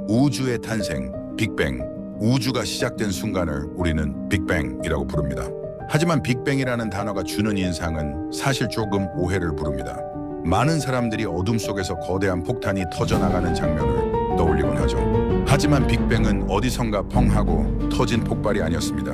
우주의 탄생, 빅뱅. 우주가 시작된 순간을 우리는 빅뱅이라고 부릅니다. 하지만 빅뱅이라는 단어가 주는 인상은 사실 조금 오해를 부릅니다. 많은 사람들이 어둠 속에서 거대한 폭탄이 터져나가는 장면을 떠올리곤 하죠. 하지만 빅뱅은 어디선가 펑 하고 터진 폭발이 아니었습니다.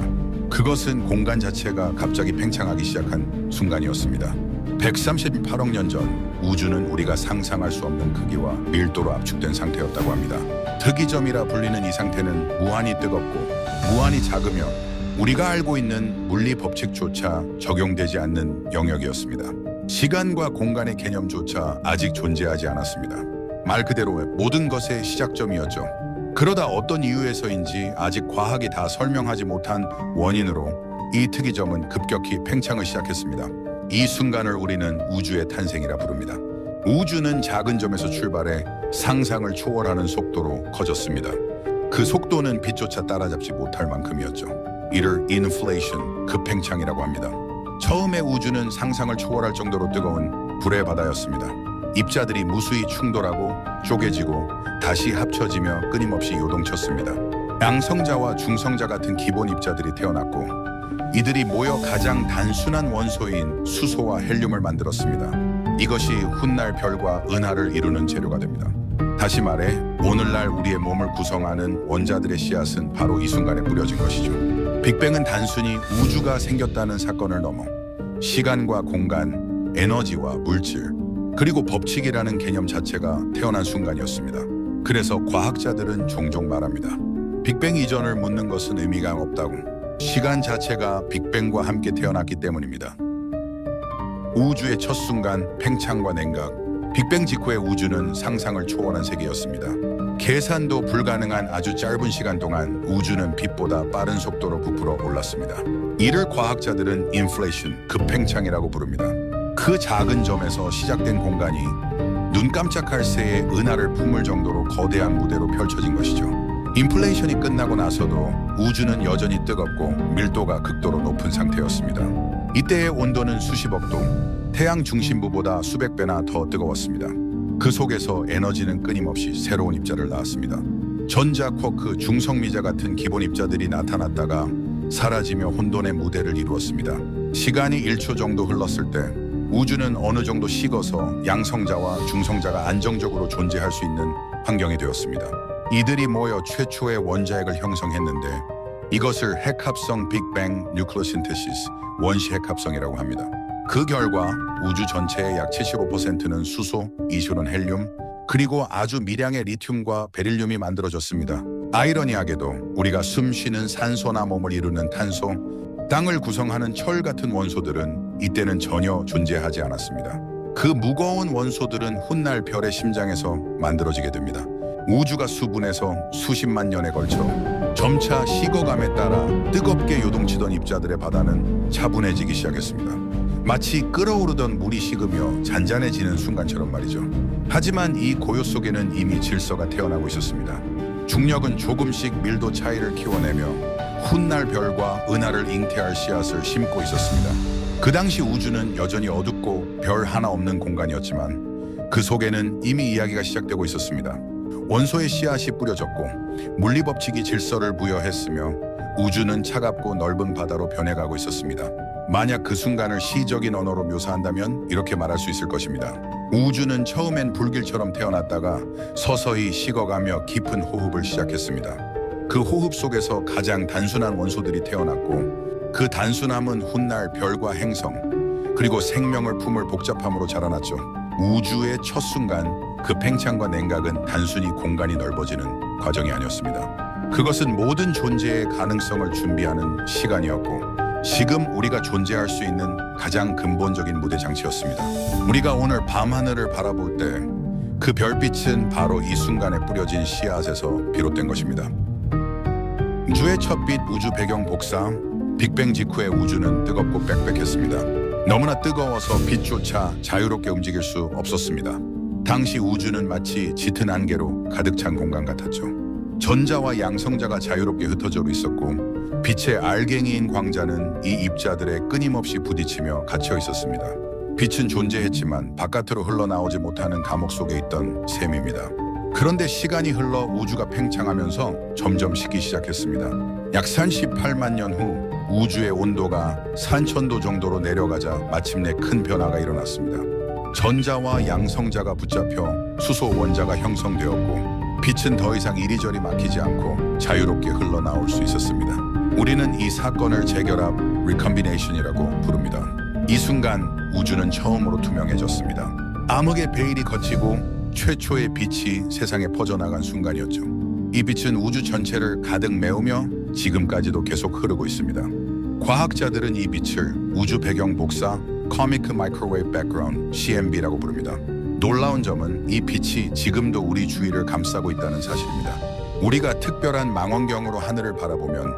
그것은 공간 자체가 갑자기 팽창하기 시작한 순간이었습니다. 138억 년 전 우주는 우리가 상상할 수 없는 크기와 밀도로 압축된 상태였다고 합니다. 특이점이라 불리는 이 상태는 무한히 뜨겁고 무한히 작으며 우리가 알고 있는 물리 법칙조차 적용되지 않는 영역이었습니다. 시간과 공간의 개념조차 아직 존재하지 않았습니다. 말 그대로 모든 것의 시작점이었죠. 그러다 어떤 이유에서인지 아직 과학이 다 설명하지 못한 원인으로 이 특이점은 급격히 팽창을 시작했습니다. 이 순간을 우리는 우주의 탄생이라 부릅니다. 우주는 작은 점에서 출발해 상상을 초월하는 속도로 커졌습니다. 그 속도는 빛조차 따라잡지 못할 만큼이었죠. 이를 인플레이션, 급팽창이라고 합니다. 처음에 우주는 상상을 초월할 정도로 뜨거운 불의 바다였습니다. 입자들이 무수히 충돌하고 쪼개지고 다시 합쳐지며 끊임없이 요동쳤습니다. 양성자와 중성자 같은 기본 입자들이 태어났고 이들이 모여 가장 단순한 원소인 수소와 헬륨을 만들었습니다. 이것이 훗날 별과 은하를 이루는 재료가 됩니다. 다시 말해 오늘날 우리의 몸을 구성하는 원자들의 씨앗은 바로 이 순간에 뿌려진 것이죠. 빅뱅은 단순히 우주가 생겼다는 사건을 넘어 시간과 공간, 에너지와 물질, 그리고 법칙이라는 개념 자체가 태어난 순간이었습니다. 그래서 과학자들은 종종 말합니다. 빅뱅 이전을 묻는 것은 의미가 없다고. 시간 자체가 빅뱅과 함께 태어났기 때문입니다. 우주의 첫 순간, 팽창과 냉각. 빅뱅 직후의 우주는 상상을 초월한 세계였습니다. 계산도 불가능한 아주 짧은 시간 동안 우주는 빛보다 빠른 속도로 부풀어 올랐습니다. 이를 과학자들은 인플레이션, 급팽창이라고 부릅니다. 그 작은 점에서 시작된 공간이 눈 깜짝할 새에 은하를 품을 정도로 거대한 무대로 펼쳐진 것이죠. 인플레이션이 끝나고 나서도 우주는 여전히 뜨겁고 밀도가 극도로 높은 상태였습니다. 이때의 온도는 수십억 도, 태양 중심부보다 수백 배나 더 뜨거웠습니다. 그 속에서 에너지는 끊임없이 새로운 입자를 낳았습니다. 전자, 쿼크, 중성미자 같은 기본 입자들이 나타났다가 사라지며 혼돈의 무대를 이루었습니다. 시간이 1초 정도 흘렀을 때 우주는 어느 정도 식어서 양성자와 중성자가 안정적으로 존재할 수 있는 환경이 되었습니다. 이들이 모여 최초의 원자핵을 형성했는데 이것을 핵합성 빅뱅 뉴클레오신테시스, 원시 핵합성이라고 합니다. 그 결과 우주 전체의 약 75%는 수소, 20은 헬륨, 그리고 아주 미량의 리튬과 베릴륨이 만들어졌습니다. 아이러니하게도 우리가 숨쉬는 산소나 몸을 이루는 탄소, 땅을 구성하는 철 같은 원소들은 이때는 전혀 존재하지 않았습니다. 그 무거운 원소들은 훗날 별의 심장에서 만들어지게 됩니다. 우주가 수분에서 수십만 년에 걸쳐 점차 식어감에 따라 뜨겁게 요동치던 입자들의 바다는 차분해지기 시작했습니다. 마치 끓어오르던 물이 식으며 잔잔해지는 순간처럼 말이죠. 하지만 이 고요 속에는 이미 질서가 태어나고 있었습니다. 중력은 조금씩 밀도 차이를 키워내며 훗날 별과 은하를 잉태할 씨앗을 심고 있었습니다. 그 당시 우주는 여전히 어둡고 별 하나 없는 공간이었지만 그 속에는 이미 이야기가 시작되고 있었습니다. 원소의 씨앗이 뿌려졌고 물리법칙이 질서를 부여했으며 우주는 차갑고 넓은 바다로 변해가고 있었습니다. 만약 그 순간을 시적인 언어로 묘사한다면 이렇게 말할 수 있을 것입니다. 우주는 처음엔 불길처럼 태어났다가 서서히 식어가며 깊은 호흡을 시작했습니다. 그 호흡 속에서 가장 단순한 원소들이 태어났고 그 단순함은 훗날 별과 행성 그리고 생명을 품을 복잡함으로 자라났죠. 우주의 첫 순간, 그 팽창과 냉각은 단순히 공간이 넓어지는 과정이 아니었습니다. 그것은 모든 존재의 가능성을 준비하는 시간이었고 지금 우리가 존재할 수 있는 가장 근본적인 무대 장치였습니다. 우리가 오늘 밤하늘을 바라볼 때 그 별빛은 바로 이 순간에 뿌려진 씨앗에서 비롯된 것입니다. 우주의 첫빛 우주 배경 복사, 빅뱅 직후의 우주는 뜨겁고 빽빽했습니다. 너무나 뜨거워서 빛조차 자유롭게 움직일 수 없었습니다. 당시 우주는 마치 짙은 안개로 가득 찬 공간 같았죠. 전자와 양성자가 자유롭게 흩어져 있었고 빛의 알갱이인 광자는 이 입자들에 끊임없이 부딪히며 갇혀 있었습니다. 빛은 존재했지만 바깥으로 흘러나오지 못하는 감옥 속에 있던 셈입니다. 그런데 시간이 흘러 우주가 팽창하면서 점점 식기 시작했습니다. 약 38만 년 후 우주의 온도가 3000도 정도로 내려가자 마침내 큰 변화가 일어났습니다. 전자와 양성자가 붙잡혀 수소 원자가 형성되었고 빛은 더 이상 이리저리 막히지 않고 자유롭게 흘러나올 수 있었습니다. 우리는 이 사건을 재결합 리컴비네이션이라고 부릅니다. 이 순간 우주는 처음으로 투명해졌습니다. 암흑의 베일이 걷히고 최초의 빛이 세상에 퍼져나간 순간이었죠. 이 빛은 우주 전체를 가득 메우며 지금까지도 계속 흐르고 있습니다. 과학자들은 이 빛을 우주 배경 복사 Cosmic Microwave Background CMB라고 부릅니다. 놀라운 점은 이 빛이 지금도 우리 주위를 감싸고 있다는 사실입니다. 우리가 특별한 망원경으로 하늘을 바라보면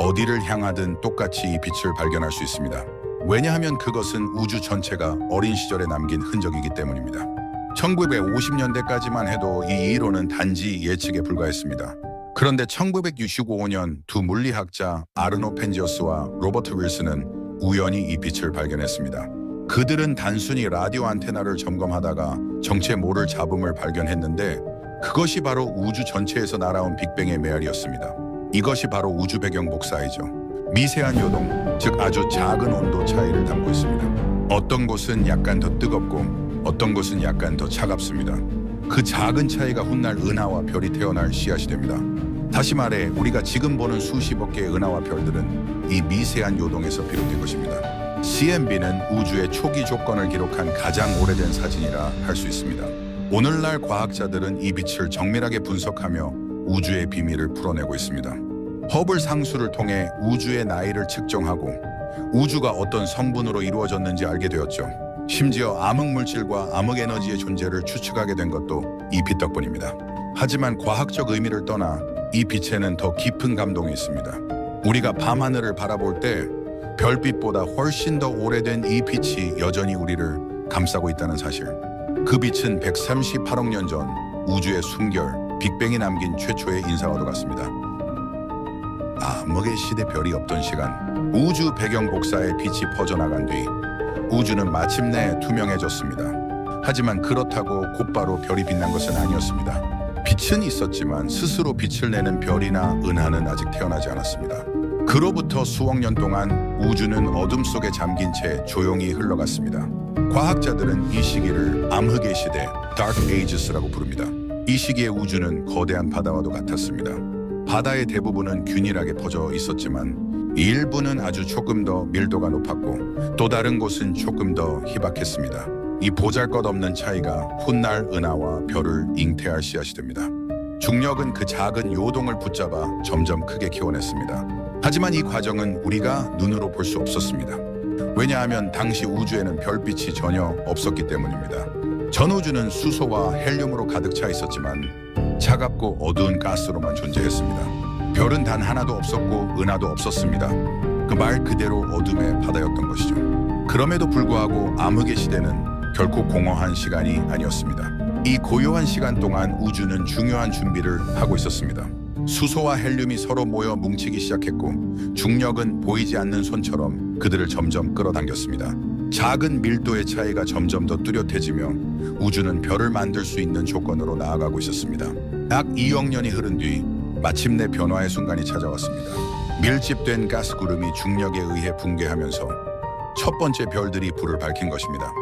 어디를 향하든 똑같이 이 빛을 발견할 수 있습니다. 왜냐하면 그것은 우주 전체가 어린 시절에 남긴 흔적이기 때문입니다. 1950년대까지만 해도 이 이론은 단지 예측에 불과했습니다. 그런데 1965년 두 물리학자 아르노 펜지어스와 로버트 윌슨은 우연히 이 빛을 발견했습니다. 그들은 단순히 라디오 안테나를 점검하다가 정체 모를 잡음을 발견했는데 그것이 바로 우주 전체에서 날아온 빅뱅의 메아리였습니다. 이것이 바로 우주 배경 복사이죠. 미세한 요동, 즉 아주 작은 온도 차이를 담고 있습니다. 어떤 곳은 약간 더 뜨겁고 어떤 곳은 약간 더 차갑습니다. 그 작은 차이가 훗날 은하와 별이 태어날 씨앗이 됩니다. 다시 말해 우리가 지금 보는 수십억 개의 은하와 별들은 이 미세한 요동에서 비롯된 것입니다. CMB는 우주의 초기 조건을 기록한 가장 오래된 사진이라 할 수 있습니다. 오늘날 과학자들은 이 빛을 정밀하게 분석하며 우주의 비밀을 풀어내고 있습니다. 허블 상수를 통해 우주의 나이를 측정하고 우주가 어떤 성분으로 이루어졌는지 알게 되었죠. 심지어 암흑물질과 암흑에너지의 존재를 추측하게 된 것도 이 빛 덕분입니다. 하지만 과학적 의미를 떠나 이 빛에는 더 깊은 감동이 있습니다. 우리가 밤하늘을 바라볼 때 별빛보다 훨씬 더 오래된 이 빛이 여전히 우리를 감싸고 있다는 사실. 그 빛은 138억 년 전 우주의 숨결, 빅뱅이 남긴 최초의 인사와도 같습니다. 암흑의 시대 별이 없던 시간, 우주 배경 복사의 빛이 퍼져나간 뒤 우주는 마침내 투명해졌습니다. 하지만 그렇다고 곧바로 별이 빛난 것은 아니었습니다. 빛은 있었지만 스스로 빛을 내는 별이나 은하는 아직 태어나지 않았습니다. 그로부터 수억 년 동안 우주는 어둠 속에 잠긴 채 조용히 흘러갔습니다. 과학자들은 이 시기를 암흑의 시대, Dark Ages라고 부릅니다. 이 시기의 우주는 거대한 바다와도 같았습니다. 바다의 대부분은 균일하게 퍼져 있었지만 일부는 아주 조금 더 밀도가 높았고 또 다른 곳은 조금 더 희박했습니다. 이 보잘것없는 차이가 훗날 은하와 별을 잉태할 씨앗이 됩니다. 중력은 그 작은 요동을 붙잡아 점점 크게 키워냈습니다. 하지만 이 과정은 우리가 눈으로 볼 수 없었습니다. 왜냐하면 당시 우주에는 별빛이 전혀 없었기 때문입니다. 전 우주는 수소와 헬륨으로 가득 차 있었지만 차갑고 어두운 가스로만 존재했습니다. 별은 단 하나도 없었고 은하도 없었습니다. 그 말 그대로 어둠의 바다였던 것이죠. 그럼에도 불구하고 암흑의 시대는 결코 공허한 시간이 아니었습니다. 이 고요한 시간 동안 우주는 중요한 준비를 하고 있었습니다. 수소와 헬륨이 서로 모여 뭉치기 시작했고 중력은 보이지 않는 손처럼 그들을 점점 끌어당겼습니다. 작은 밀도의 차이가 점점 더 뚜렷해지며 우주는 별을 만들 수 있는 조건으로 나아가고 있었습니다. 약 2억 년이 흐른 뒤 마침내 변화의 순간이 찾아왔습니다. 밀집된 가스 구름이 중력에 의해 붕괴하면서 첫 번째 별들이 불을 밝힌 것입니다.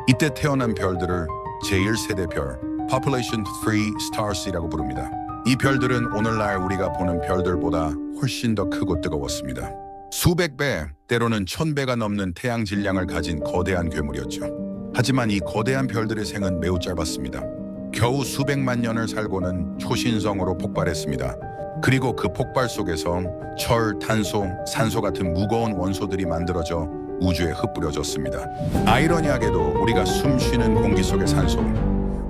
이때 태어난 별들을 제1세대 별, Population 3 Stars이라고 부릅니다. 이 별들은 오늘날 우리가 보는 별들보다 훨씬 더 크고 뜨거웠습니다. 수백 배, 때로는 1000배가 넘는 태양 질량을 가진 거대한 괴물이었죠. 하지만 이 거대한 별들의 생은 매우 짧았습니다. 겨우 수백만 년을 살고는 초신성으로 폭발했습니다. 그리고 그 폭발 속에서 철, 탄소, 산소 같은 무거운 원소들이 만들어져 우주에 흩뿌려졌습니다. 아이러니하게도 우리가 숨쉬는 공기 속의 산소,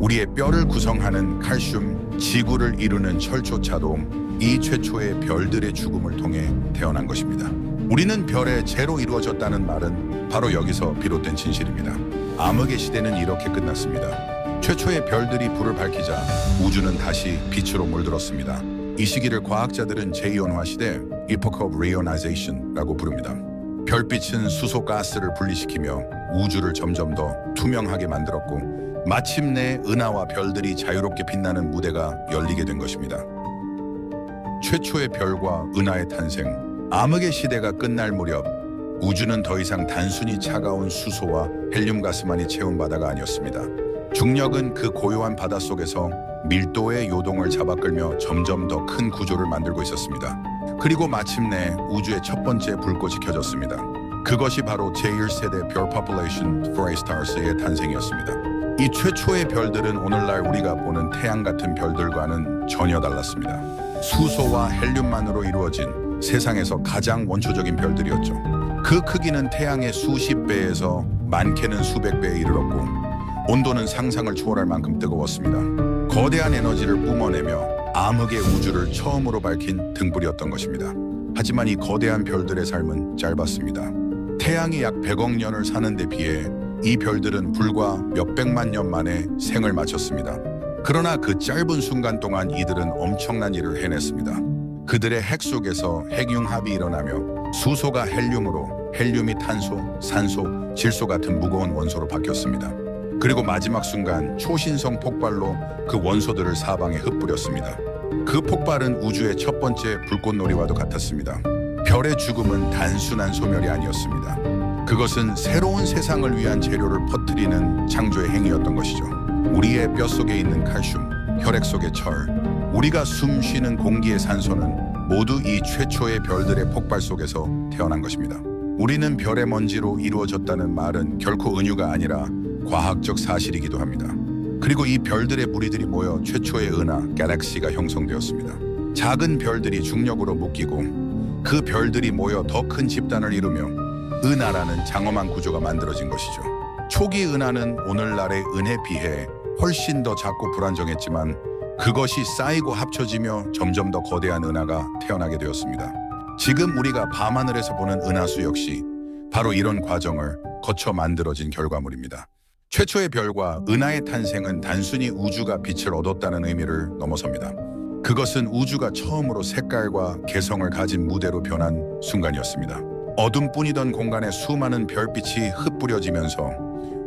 우리의 뼈를 구성하는 칼슘, 지구를 이루는 철조차도 이 최초의 별들의 죽음을 통해 태어난 것입니다. 우리는 별의 재로 이루어졌다는 말은 바로 여기서 비롯된 진실입니다. 암흑의 시대는 이렇게 끝났습니다. 최초의 별들이 불을 밝히자 우주는 다시 빛으로 물들었습니다. 이 시기를 과학자들은 제2온화 시대, Epoch of Reionization,라고 부릅니다. 별빛은 수소 가스를 분리시키며 우주를 점점 더 투명하게 만들었고 마침내 은하와 별들이 자유롭게 빛나는 무대가 열리게 된 것입니다. 최초의 별과 은하의 탄생, 암흑의 시대가 끝날 무렵 우주는 더 이상 단순히 차가운 수소와 헬륨 가스만이 채운 바다가 아니었습니다. 중력은 그 고요한 바다 속에서 밀도의 요동을 잡아끌며 점점 더 큰 구조를 만들고 있었습니다. 그리고 마침내 우주의 첫 번째 불꽃이 켜졌습니다. 그것이 바로 제1세대 별 포퓰레이션 4Stars의 탄생이었습니다. 이 최초의 별들은 오늘날 우리가 보는 태양 같은 별들과는 전혀 달랐습니다. 수소와 헬륨만으로 이루어진 세상에서 가장 원초적인 별들이었죠. 그 크기는 태양의 수십 배에서 많게는 수백 배에 이르렀고 온도는 상상을 초월할 만큼 뜨거웠습니다. 거대한 에너지를 뿜어내며 암흑의 우주를 처음으로 밝힌 등불이었던 것입니다. 하지만 이 거대한 별들의 삶은 짧았습니다. 태양이 약 100억 년을 사는 데 비해 이 별들은 불과 몇백만 년 만에 생을 마쳤습니다. 그러나 그 짧은 순간 동안 이들은 엄청난 일을 해냈습니다. 그들의 핵 속에서 핵융합이 일어나며 수소가 헬륨으로, 헬륨이 탄소, 산소, 질소 같은 무거운 원소로 바뀌었습니다. 그리고 마지막 순간 초신성 폭발로 그 원소들을 사방에 흩뿌렸습니다. 그 폭발은 우주의 첫 번째 불꽃놀이와도 같았습니다. 별의 죽음은 단순한 소멸이 아니었습니다. 그것은 새로운 세상을 위한 재료를 퍼뜨리는 창조의 행위였던 것이죠. 우리의 뼛속에 있는 칼슘, 혈액 속의 철, 우리가 숨 쉬는 공기의 산소는 모두 이 최초의 별들의 폭발 속에서 태어난 것입니다. 우리는 별의 먼지로 이루어졌다는 말은 결코 은유가 아니라 과학적 사실이기도 합니다. 그리고 이 별들의 무리들이 모여 최초의 은하, 갤럭시가 형성되었습니다. 작은 별들이 중력으로 묶이고 그 별들이 모여 더 큰 집단을 이루며 은하라는 장엄한 구조가 만들어진 것이죠. 초기 은하는 오늘날의 은에 비해 훨씬 더 작고 불안정했지만 그것이 쌓이고 합쳐지며 점점 더 거대한 은하가 태어나게 되었습니다. 지금 우리가 밤하늘에서 보는 은하수 역시 바로 이런 과정을 거쳐 만들어진 결과물입니다. 최초의 별과 은하의 탄생은 단순히 우주가 빛을 얻었다는 의미를 넘어섭니다. 그것은 우주가 처음으로 색깔과 개성을 가진 무대로 변한 순간이었습니다. 어둠뿐이던 공간에 수많은 별빛이 흩뿌려지면서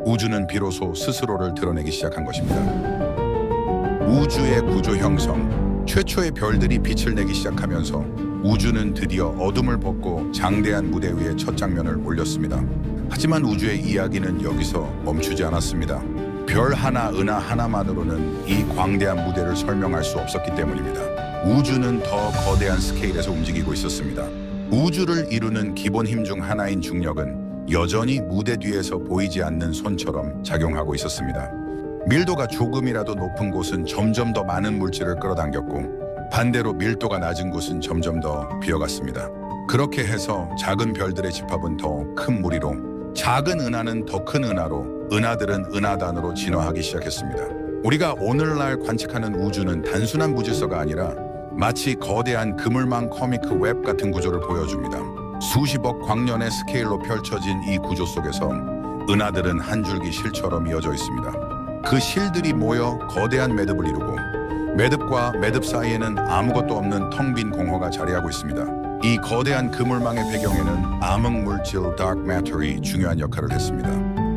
우주는 비로소 스스로를 드러내기 시작한 것입니다. 우주의 구조 형성, 최초의 별들이 빛을 내기 시작하면서 우주는 드디어 어둠을 벗고 장대한 무대 위에 첫 장면을 올렸습니다. 하지만 우주의 이야기는 여기서 멈추지 않았습니다. 별 하나, 은하 하나만으로는 이 광대한 무대를 설명할 수 없었기 때문입니다. 우주는 더 거대한 스케일에서 움직이고 있었습니다. 우주를 이루는 기본 힘 중 하나인 중력은 여전히 무대 뒤에서 보이지 않는 손처럼 작용하고 있었습니다. 밀도가 조금이라도 높은 곳은 점점 더 많은 물질을 끌어당겼고 반대로 밀도가 낮은 곳은 점점 더 비어갔습니다. 그렇게 해서 작은 별들의 집합은 더 큰 무리로, 작은 은하는 더 큰 은하로, 은하들은 은하단으로 진화하기 시작했습니다. 우리가 오늘날 관측하는 우주는 단순한 무질서가 아니라 마치 거대한 그물망 코믹 웹 같은 구조를 보여줍니다. 수십억 광년의 스케일로 펼쳐진 이 구조 속에서 은하들은 한 줄기 실처럼 이어져 있습니다. 그 실들이 모여 거대한 매듭을 이루고 매듭과 매듭 사이에는 아무것도 없는 텅 빈 공허가 자리하고 있습니다. 이 거대한 그물망의 배경에는 암흑물질 Dark Matter이 중요한 역할을 했습니다.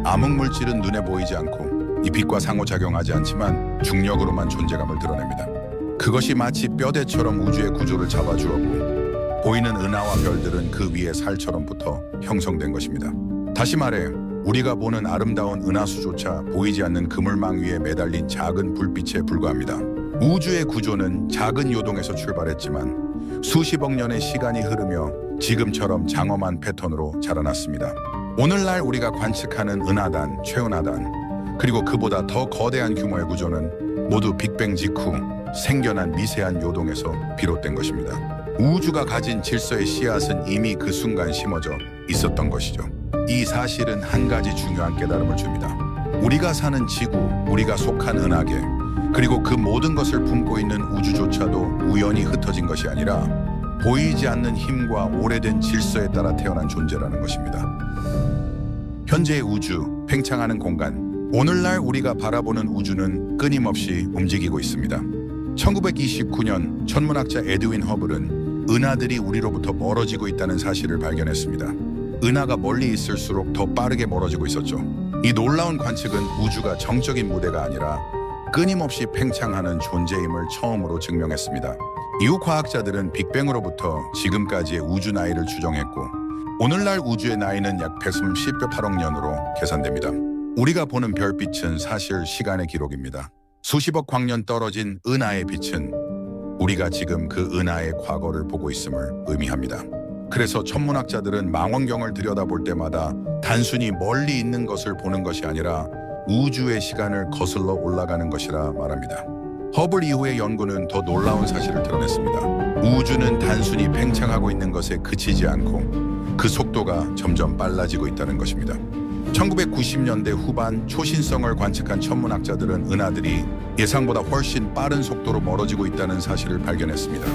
암흑물질은 눈에 보이지 않고 이 빛과 상호작용하지 않지만 중력으로만 존재감을 드러냅니다. 그것이 마치 뼈대처럼 우주의 구조를 잡아주었고 보이는 은하와 별들은 그 위에 살처럼 붙어 형성된 것입니다. 다시 말해 우리가 보는 아름다운 은하수조차 보이지 않는 그물망 위에 매달린 작은 불빛에 불과합니다. 우주의 구조는 작은 요동에서 출발했지만 수십억 년의 시간이 흐르며 지금처럼 장엄한 패턴으로 자라났습니다. 오늘날 우리가 관측하는 은하단, 최은하단, 그리고 그보다 더 거대한 규모의 구조는 모두 빅뱅 직후 생겨난 미세한 요동에서 비롯된 것입니다. 우주가 가진 질서의 씨앗은 이미 그 순간 심어져 있었던 것이죠. 이 사실은 한 가지 중요한 깨달음을 줍니다. 우리가 사는 지구, 우리가 속한 은하계, 그리고 그 모든 것을 품고 있는 우주조차도 우연히 흩어진 것이 아니라 보이지 않는 힘과 오래된 질서에 따라 태어난 존재라는 것입니다. 현재의 우주, 팽창하는 공간, 오늘날 우리가 바라보는 우주는 끊임없이 움직이고 있습니다. 1929년 천문학자 에드윈 허블은 은하들이 우리로부터 멀어지고 있다는 사실을 발견했습니다. 은하가 멀리 있을수록 더 빠르게 멀어지고 있었죠. 이 놀라운 관측은 우주가 정적인 무대가 아니라 끊임없이 팽창하는 존재임을 처음으로 증명했습니다. 이후 과학자들은 빅뱅으로부터 지금까지의 우주 나이를 추정했고 오늘날 우주의 나이는 약 138억 년으로 계산됩니다. 우리가 보는 별빛은 사실 시간의 기록입니다. 수십억 광년 떨어진 은하의 빛은 우리가 지금 그 은하의 과거를 보고 있음을 의미합니다. 그래서 천문학자들은 망원경을 들여다볼 때마다 단순히 멀리 있는 것을 보는 것이 아니라 우주의 시간을 거슬러 올라가는 것이라 말합니다. 허블 이후의 연구는 더 놀라운 사실을 드러냈습니다. 우주는 단순히 팽창하고 있는 것에 그치지 않고 그 속도가 점점 빨라지고 있다는 것입니다. 1990년대 후반 초신성을 관측한 천문학자들은 은하들이 예상보다 훨씬 빠른 속도로 멀어지고 있다는 사실을 발견했습니다.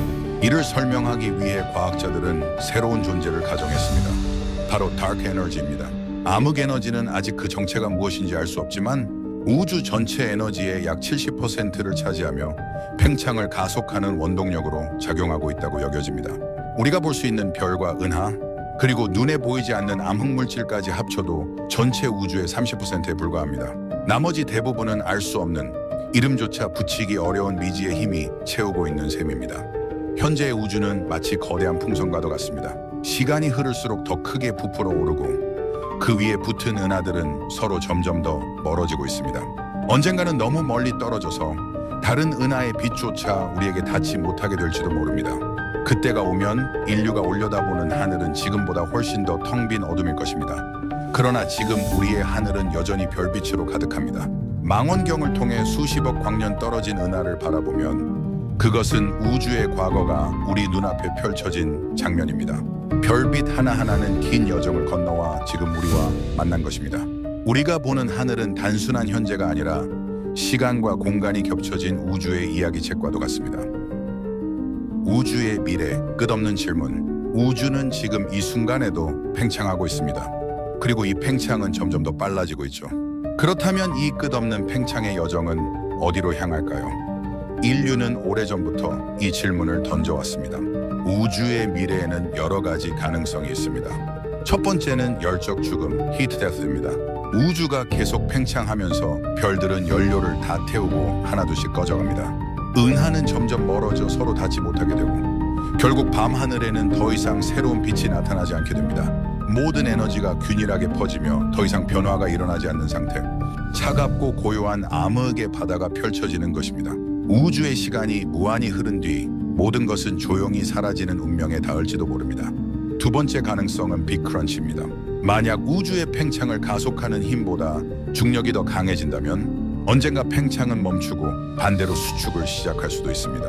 이를 설명하기 위해 과학자들은 새로운 존재를 가정했습니다. 바로 다크 에너지입니다. 암흑 에너지는 아직 그 정체가 무엇인지 알 수 없지만 우주 전체 에너지의 약 70%를 차지하며 팽창을 가속하는 원동력으로 작용하고 있다고 여겨집니다. 우리가 볼 수 있는 별과 은하, 그리고 눈에 보이지 않는 암흑물질까지 합쳐도 전체 우주의 30%에 불과합니다. 나머지 대부분은 알 수 없는, 이름조차 붙이기 어려운 미지의 힘이 채우고 있는 셈입니다. 현재의 우주는 마치 거대한 풍선과도 같습니다. 시간이 흐를수록 더 크게 부풀어 오르고 그 위에 붙은 은하들은 서로 점점 더 멀어지고 있습니다. 언젠가는 너무 멀리 떨어져서 다른 은하의 빛조차 우리에게 닿지 못하게 될지도 모릅니다. 그때가 오면 인류가 올려다보는 하늘은 지금보다 훨씬 더 텅 빈 어둠일 것입니다. 그러나 지금 우리의 하늘은 여전히 별빛으로 가득합니다. 망원경을 통해 수십억 광년 떨어진 은하를 바라보면 그것은 우주의 과거가 우리 눈앞에 펼쳐진 장면입니다. 별빛 하나하나는 긴 여정을 건너와 지금 우리와 만난 것입니다. 우리가 보는 하늘은 단순한 현재가 아니라 시간과 공간이 겹쳐진 우주의 이야기책과도 같습니다. 우주의 미래, 끝없는 질문. 우주는 지금 이 순간에도 팽창하고 있습니다. 그리고 이 팽창은 점점 더 빨라지고 있죠. 그렇다면 이 끝없는 팽창의 여정은 어디로 향할까요? 인류는 오래전부터 이 질문을 던져왔습니다. 우주의 미래에는 여러 가지 가능성이 있습니다. 첫 번째는 열적 죽음, 히트 데스입니다. 우주가 계속 팽창하면서 별들은 연료를 다 태우고 하나둘씩 꺼져갑니다. 은하는 점점 멀어져 서로 닿지 못하게 되고 결국 밤하늘에는 더 이상 새로운 빛이 나타나지 않게 됩니다. 모든 에너지가 균일하게 퍼지며 더 이상 변화가 일어나지 않는 상태. 차갑고 고요한 암흑의 바다가 펼쳐지는 것입니다. 우주의 시간이 무한히 흐른 뒤 모든 것은 조용히 사라지는 운명에 닿을지도 모릅니다. 두 번째 가능성은 빅크런치입니다. 만약 우주의 팽창을 가속하는 힘보다 중력이 더 강해진다면 언젠가 팽창은 멈추고 반대로 수축을 시작할 수도 있습니다.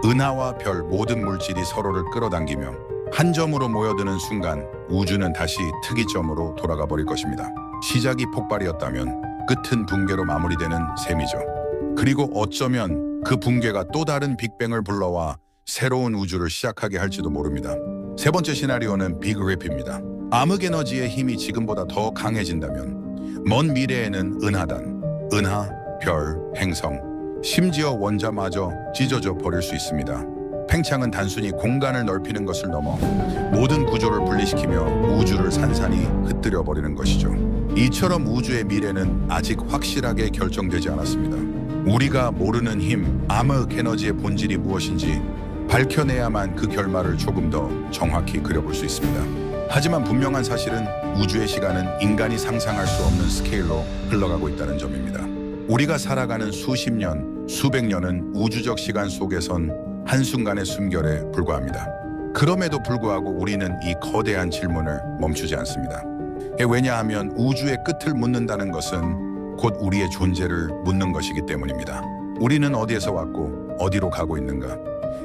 은하와 별 모든 물질이 서로를 끌어당기며 한 점으로 모여드는 순간 우주는 다시 특이점으로 돌아가 버릴 것입니다. 시작이 폭발이었다면 끝은 붕괴로 마무리되는 셈이죠. 그리고 어쩌면 그 붕괴가 또 다른 빅뱅을 불러와 새로운 우주를 시작하게 할지도 모릅니다. 세 번째 시나리오는 빅립입니다. 암흑 에너지의 힘이 지금보다 더 강해진다면 먼 미래에는 은하단, 은하, 별, 행성, 심지어 원자마저 찢어져 버릴 수 있습니다. 팽창은 단순히 공간을 넓히는 것을 넘어 모든 구조를 분리시키며 우주를 산산이 흩뜨려 버리는 것이죠. 이처럼 우주의 미래는 아직 확실하게 결정되지 않았습니다. 우리가 모르는 힘, 암흑 에너지의 본질이 무엇인지 밝혀내야만 그 결말을 조금 더 정확히 그려볼 수 있습니다. 하지만 분명한 사실은 우주의 시간은 인간이 상상할 수 없는 스케일로 흘러가고 있다는 점입니다. 우리가 살아가는 수십 년, 수백 년은 우주적 시간 속에선 한순간의 숨결에 불과합니다. 그럼에도 불구하고 우리는 이 거대한 질문을 멈추지 않습니다. 왜냐하면 우주의 끝을 묻는다는 것은 곧 우리의 존재를 묻는 것이기 때문입니다. 우리는 어디에서 왔고 어디로 가고 있는가?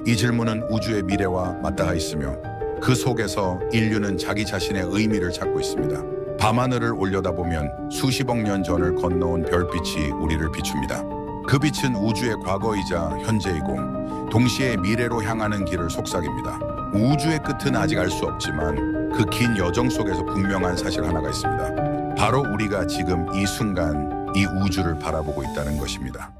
이 질문은 우주의 미래와 맞닿아 있으며 그 속에서 인류는 자기 자신의 의미를 찾고 있습니다. 밤하늘을 올려다보면 수십억 년 전을 건너온 별빛이 우리를 비춥니다. 그 빛은 우주의 과거이자 현재이고 동시에 미래로 향하는 길을 속삭입니다. 우주의 끝은 아직 알 수 없지만 그 긴 여정 속에서 분명한 사실 하나가 있습니다. 바로 우리가 지금 이 순간 이 우주를 바라보고 있다는 것입니다.